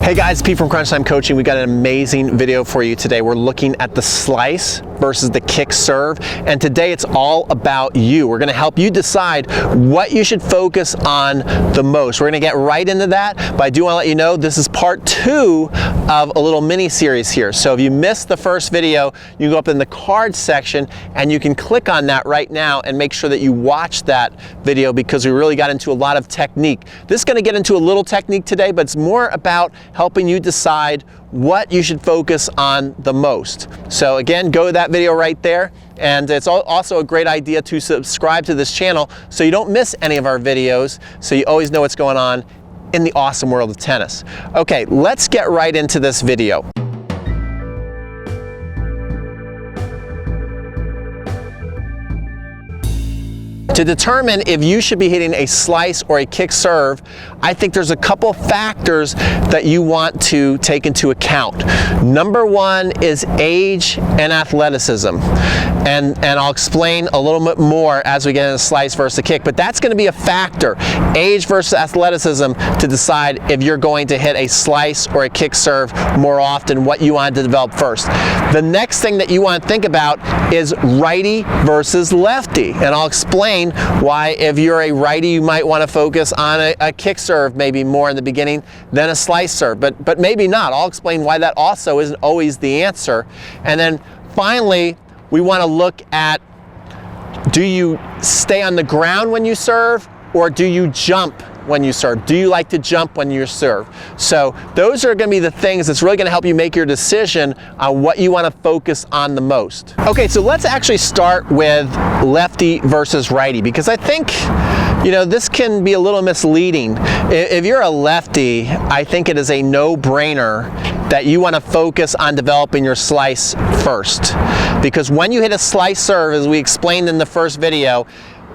Hey guys, Pete from Crunch Time Coaching. We got an amazing video for you today. We're looking at the slice versus the kick serve, and today it's all about you. We're gonna help you decide what you should focus on the most. We're gonna get right into that, but I do wanna let you know this is part 2 of a little mini series here. So if you missed the first video, you can go up in the cards section and you can click on that right now and make sure that you watch that video, because we really got into a lot of technique. This is gonna get into a little technique today, but it's more about helping you decide what you should focus on the most. So again, go to that video right there, and it's also a great idea to subscribe to this channel so you don't miss any of our videos, so you always know what's going on in the awesome world of tennis. Okay, let's get right into this video. To determine if you should be hitting a slice or a kick serve, I think there's a couple factors that you want to take into account. Number one is age and athleticism. And I'll explain a little bit more as we get into slice versus a kick, but that's going to be a factor, age versus athleticism, to decide if you're going to hit a slice or a kick serve more often, what you want to develop first. The next thing that you want to think about is righty versus lefty, and I'll explain why if you're a righty you might want to focus on a kick serve maybe more in the beginning than a slice serve, but maybe not. I'll explain why that also isn't always the answer. And then finally, we want to look at, do you stay on the ground when you serve, or do you jump when you serve? Do you like to jump when you serve? So those are going to be the things that's really going to help you make your decision on what you want to focus on the most. Okay, so let's actually start with lefty versus righty, because I think, you know, this can be a little misleading. If you're a lefty, I think it is a no-brainer that you want to focus on developing your slice first. Because when you hit a slice serve, as we explained in the first video,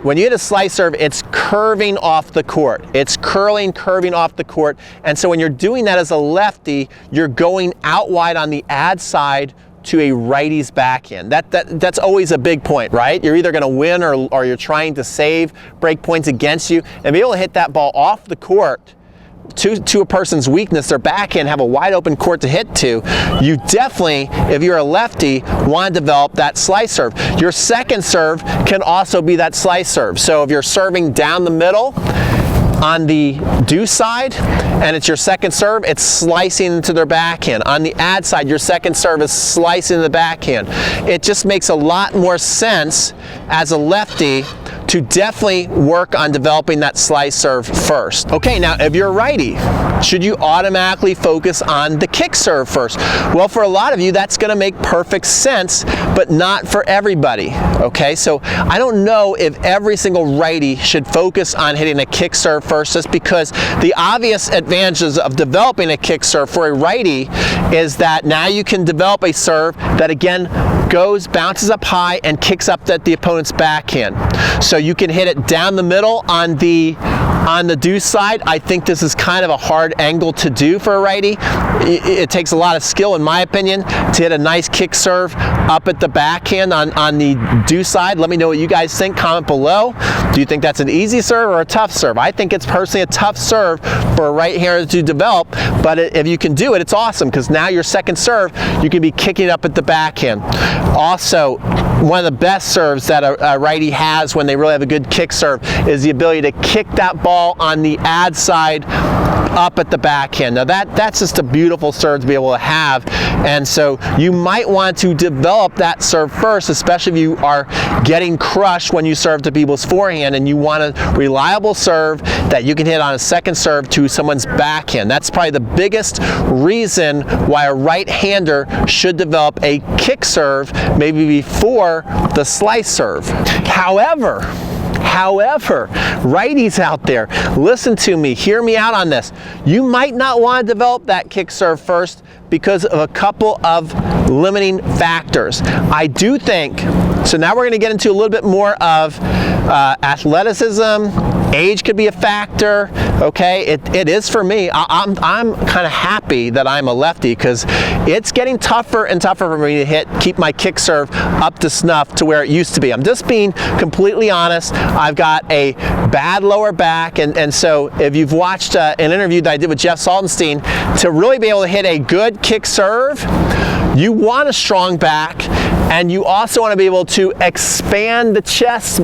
when you hit a slice serve, it's curving off the court. It's curving off the court. And so when you're doing that as a lefty, you're going out wide on the ad side to a righty's backhand. That's always a big point, right? You're either gonna win or you're trying to save break points against you, and be able to hit that ball off the court to a person's weakness, their backhand, have a wide open court to hit to. You definitely, if you're a lefty, want to develop that slice serve. Your second serve can also be that slice serve. So if you're serving down the middle on the do side and it's your second serve, it's slicing into their backhand. On the ad side, your second serve is slicing the backhand. It just makes a lot more sense as a lefty to definitely work on developing that slice serve first. Okay, now if you're a righty, should you automatically focus on the kick serve first? Well, for a lot of you, that's gonna make perfect sense, but not for everybody, okay? So I don't know if every single righty should focus on hitting a kick serve first, just because the obvious advantages of developing a kick serve for a righty is that now you can develop a serve that, again, bounces up high and kicks up at the opponent's backhand. So you can hit it down the middle on the do side. I think this is kind of a hard angle to do for a righty. It takes a lot of skill, in my opinion, to hit a nice kick serve up at the backhand on the do side. Let me know what you guys think. Comment below. Do you think that's an easy serve or a tough serve? I think it's personally a tough serve for a right-hander to develop, but if you can do it, it's awesome, because now your second serve, you can be kicking up at the backhand. Also, one of the best serves that a righty has when they really have a good kick serve is the ability to kick that ball on the ad side up at the backhand. Now that's just a beautiful serve to be able to have, and so you might want to develop that serve first, especially if you are getting crushed when you serve to people's forehand and you want a reliable serve that you can hit on a second serve to someone's backhand. That's probably the biggest reason why a right-hander should develop a kick serve maybe before the slice serve. However, righties out there, listen to me, hear me out on this. You might not want to develop that kick serve first because of a couple of limiting factors. I do think So now we're going to get into a little bit more of athleticism. Age could be a factor, okay? It is for me. I'm kind of happy that I'm a lefty because it's getting tougher and tougher for me to keep my kick serve up to snuff to where it used to be. I'm just being completely honest. I've got a bad lower back, and so if you've watched an interview that I did with Jeff Saldenstein, to really be able to hit a good kick serve, you want a strong back, and you also want to be able to expand the chest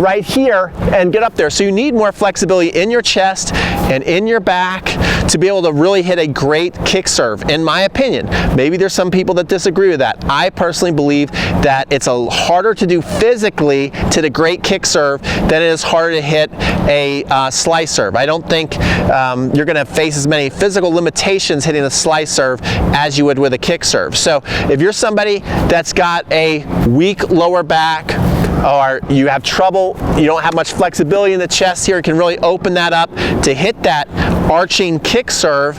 right here and get up there. So you need more flexibility in your chest and in your back to be able to really hit a great kick serve, in my opinion. Maybe there's some people that disagree with that. I personally believe that it's harder to do physically to the great kick serve than it is harder to hit a slice serve. I don't think you're going to face as many physical limitations hitting a slice serve as you would with a kick serve. So if you're somebody that's got a weak lower back, or you have trouble, you don't have much flexibility in the chest here, can really open that up to hit that arching kick serve,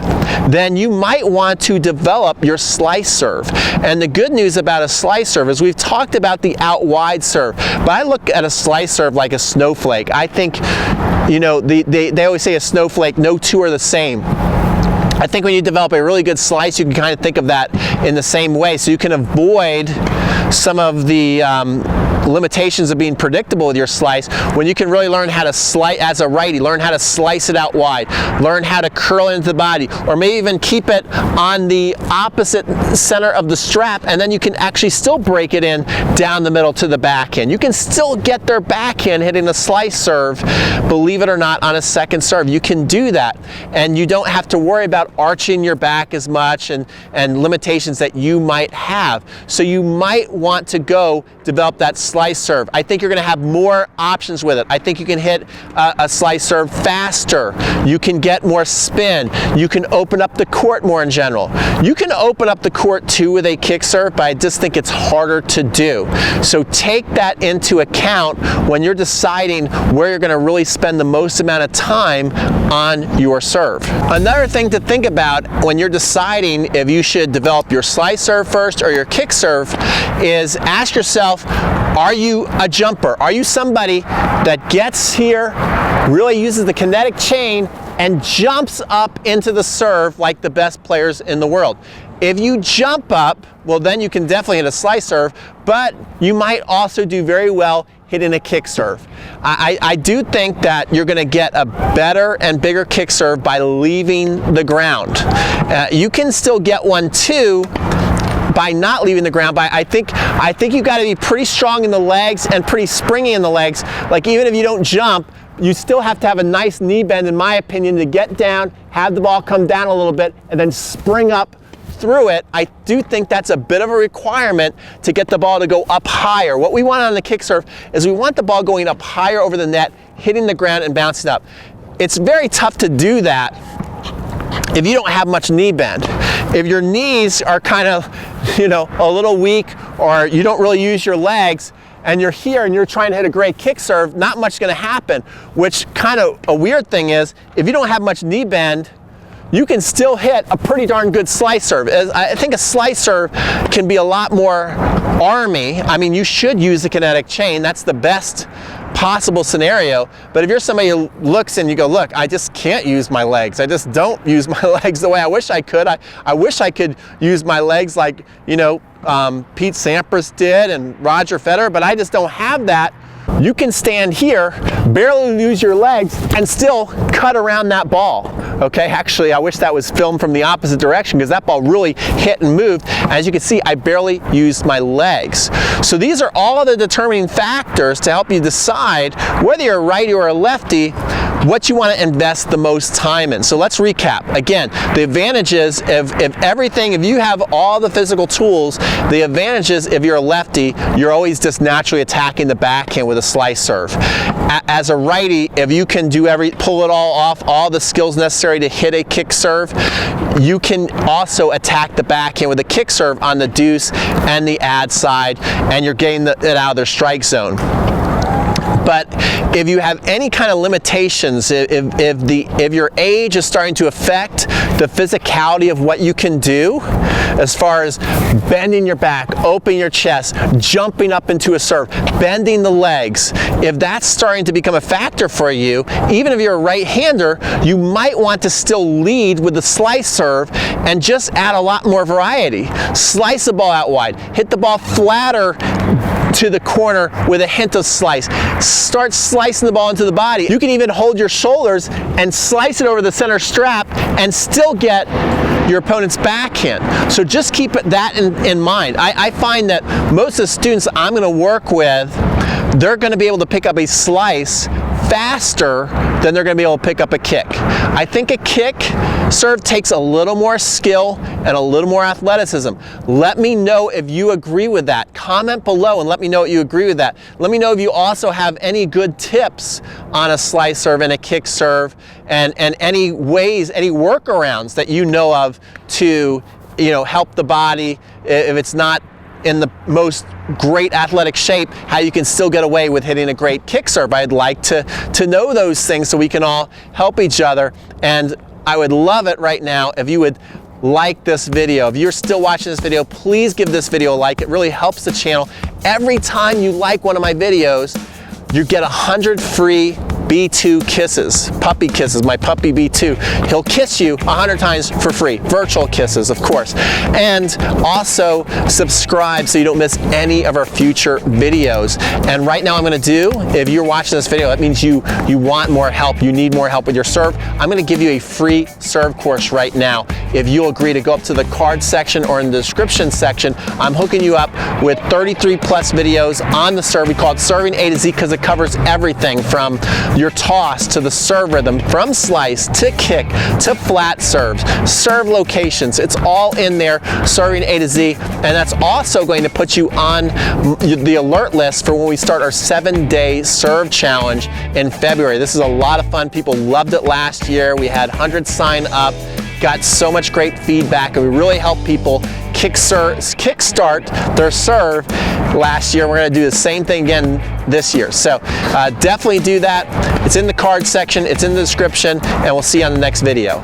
then you might want to develop your slice serve. And the good news about a slice serve is we've talked about the out wide serve, but I look at a slice serve like a snowflake. I think, you know, they always say a snowflake, no two are the same. I think when you develop a really good slice, you can kind of think of that in the same way, so you can avoid some of the limitations of being predictable with your slice when you can really learn how to slice as a righty, learn how to slice it out wide, learn how to curl it into the body, or maybe even keep it on the opposite center of the strap, and then you can actually still break it in down the middle to the backhand. You can still get their backhand hitting a slice serve, believe it or not, on a second serve. You can do that, and you don't have to worry about arching your back as much and limitations that you might have. So you might want to go develop that slice serve. I think you're going to have more options with it. I think you can hit a slice serve faster. You can get more spin. You can open up the court more in general. You can open up the court too with a kick serve, but I just think it's harder to do. So take that into account when you're deciding where you're going to really spend the most amount of time on your serve. Another thing to think about when you're deciding if you should develop your slice serve first or your kick serve is ask yourself, are you a jumper? Are you somebody that gets here, really uses the kinetic chain, and jumps up into the serve like the best players in the world? If you jump up, well, then you can definitely hit a slice serve, but you might also do very well hitting a kick serve. I do think that you're going to get a better and bigger kick serve by leaving the ground. You can still get one too by not leaving the ground, but I think you've got to be pretty strong in the legs and pretty springy in the legs. Like, even if you don't jump, you still have to have a nice knee bend, in my opinion, to get down, have the ball come down a little bit, and then spring up through it. I do think that's a bit of a requirement to get the ball to go up higher. What we want on the kick serve is we want the ball going up higher over the net, hitting the ground and bouncing up. It's very tough to do that if you don't have much knee bend. If your knees are kind of, you know, a little weak, or you don't really use your legs, and you're here and you're trying to hit a great kick serve, not much is going to happen. Which kind of a weird thing is, if you don't have much knee bend, you can still hit a pretty darn good slice serve. I think a slice serve can be a lot more army. I mean, you should use the kinetic chain. That's the best possible scenario. But if you're somebody who looks and you go, look, I just can't use my legs. I just don't use my legs the way I wish I could. I wish I could use my legs like, you know, Pete Sampras did and Roger Federer, but I just don't have that. You can stand here, barely use your legs, and still cut around that ball. Okay, actually, I wish that was filmed from the opposite direction, because that ball really hit and moved. As you can see, I barely used my legs. So these are all of the determining factors to help you decide whether you're a righty or a lefty, what you want to invest the most time in. So let's recap. Again, the advantages of everything, if you have all the physical tools, the advantages if you're a lefty, you're always just naturally attacking the backhand with a slice serve. As a righty, if you can pull it all off, all the skills necessary to hit a kick serve, you can also attack the backhand with a kick serve on the deuce and the ad side, and you're getting it out of their strike zone. But if you have any kind of limitations, if your age is starting to affect the physicality of what you can do, as far as bending your back, opening your chest, jumping up into a serve, bending the legs, if that's starting to become a factor for you, even if you're a right-hander, you might want to still lead with the slice serve and just add a lot more variety. Slice the ball out wide, hit the ball flatter to the corner with a hint of slice. Start slicing the ball into the body. You can even hold your shoulders and slice it over the center strap and still get your opponent's backhand. So just keep that in mind. I find that most of the students I'm going to work with, they're going to be able to pick up a slice faster than they're going to be able to pick up a kick. I think a kick serve takes a little more skill and a little more athleticism. Let me know if you agree with that. Comment below and let me know if you agree with that. Let me know if you also have any good tips on a slice serve and a kick serve, and any ways, any workarounds that you know of to, help the body if it's not in the most great athletic shape, how you can still get away with hitting a great kick serve. I'd like to know those things so we can all help each other. And I would love it right now if you would like this video. If you're still watching this video, please give this video a like. It really helps the channel. Every time you like one of my videos, you get 100 free B2 kisses, puppy kisses, my puppy B2. He'll kiss you 100 times for free, virtual kisses, of course. And also subscribe so you don't miss any of our future videos. And right now I'm gonna do, if you're watching this video, that means you want more help, you need more help with your serve. I'm gonna give you a free serve course right now. If you'll agree to go up to the card section or in the description section, I'm hooking you up with 33 plus videos on the serve. We call it Serving A to Z because it covers everything from your toss to the serve rhythm, from slice to kick to flat serves, serve locations. It's all in there, Serving A to Z. And that's also going to put you on the alert list for when we start our 7-day serve challenge in February. This is a lot of fun. People loved it last year. We had hundreds sign up, got so much great feedback, and we really helped people kickstart their serve last year. We're going to do the same thing again this year. So definitely do that. It's in the card section, it's in the description, and we'll see you on the next video.